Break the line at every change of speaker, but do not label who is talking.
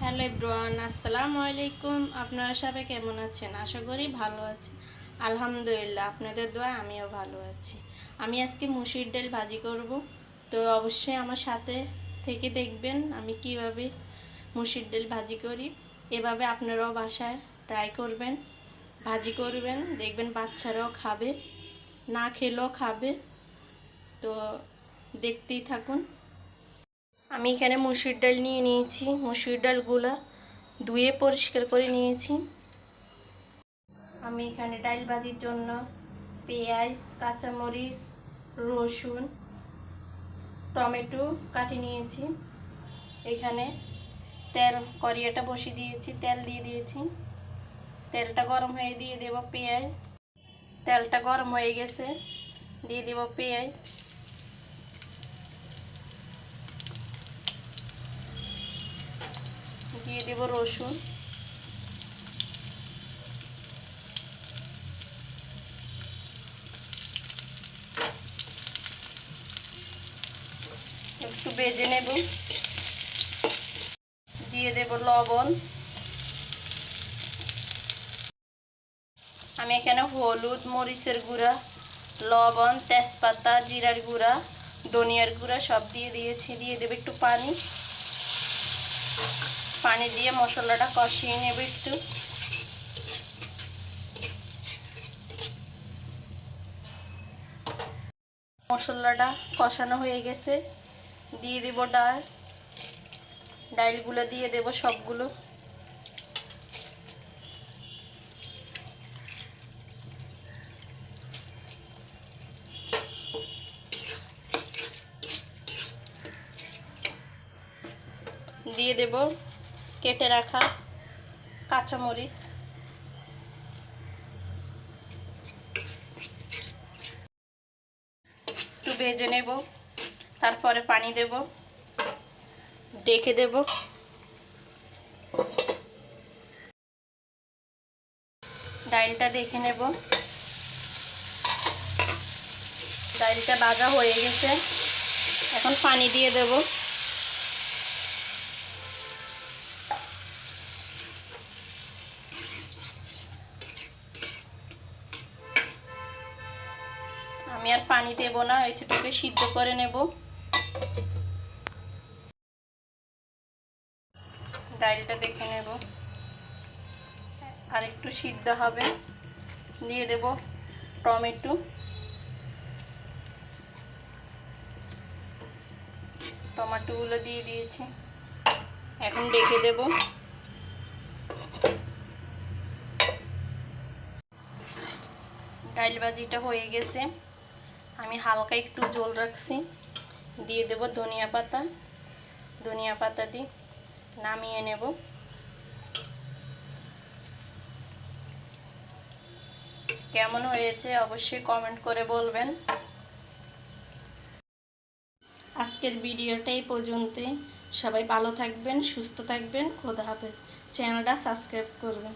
Hello everyone, আসসালামু আলাইকুম। আপনারা সবাই কেমন আছেন? আশা করি ভালো আছেন। আলহামদুলিল্লাহ, আপনাদের দোয়া আমিও ভালো আছি। আমি আজকে মুসুর ডাল ভাজি করব, তো অবশ্যই আমার সাথে থেকে দেখবেন আমি কিভাবে মুসুর ডাল ভাজি করি। এভাবে আপনারাও বাসায় ট্রাই করবেন, ভাজি করবেন, দেখবেন বাচ্চারাও খাবে, না খেলেও খাবে। তো দেখতেই থাকুন। আমি এখানে মুসুর ডাল নিয়ে নিয়েছি। মুসুর ডালগুলো ধুয়ে পরিষ্কার করে নিয়েছি। আমি এখানে ডাল ভাজির জন্য পেঁয়াজ, কাঁচামরিচ, রসুন, টমেটো কাটি নিয়েছি। এখানে তেল কড়াইটা বসিয়ে দিয়েছি, তেল দিয়ে দিয়েছি। তেলটা গরম হয়ে দিয়ে দেব পেঁয়াজ। তেলটা গরম হয়ে গেছে, দিয়ে দেব পেঁয়াজ, দিয়ে দেব রসুন, একটু ভেজে নেব। দিয়ে দেব লবণ। আমি এখানে হলুদ, মরিচের গুঁড়া, লবণ, তেজপাতা, জিরার গুঁড়া, ধনিয়ার গুঁড়া সব দিয়ে দিয়েছি। দিয়ে দেব একটু পানি। পানি দিয়ে মশলাটা কষিয়ে নেব একটু। মশলাটা কষানো হয়ে গেছে, দিয়ে দেব ডাল। ডালগুলো দিয়ে দেব সবগুলো। দিয়ে দেব কেটে রাখা কাঁচামরিচ। একটু ভেজে নেব, তারপরে পানি দেব, ঢেকে দেব। ডালটা দেখে নেব। ডালটা ভাজা হয়ে গেছে, এখন পানি দিয়ে দেব। আমি আর পানি দেব না, এতটুকু সিদ্ধ করে নেব। ডালটা দেখে নেব, আর একটু সিদ্ধ হবে। দিয়ে দেব টমেটো। টমেটোগুলো দিয়ে দিয়েছি, এখন ঢেকে দেব। ডাল ভাজিটা হয়ে গেছে, আমি হালকা একটু ঝোল রাখছি। দিয়ে দেব ধনিয়া পাতা। ধনিয়া পাতা দিয়ে নামিয়ে নেব। কেমন হয়েছে অবশ্যই কমেন্ট করে বলবেন। আজকের ভিডিওটা এই পর্যন্তই। সবাই ভালো থাকবেন, সুস্থ থাকবেন। খোদা হাফেজ। চ্যানেলটা সাবস্ক্রাইব করবেন।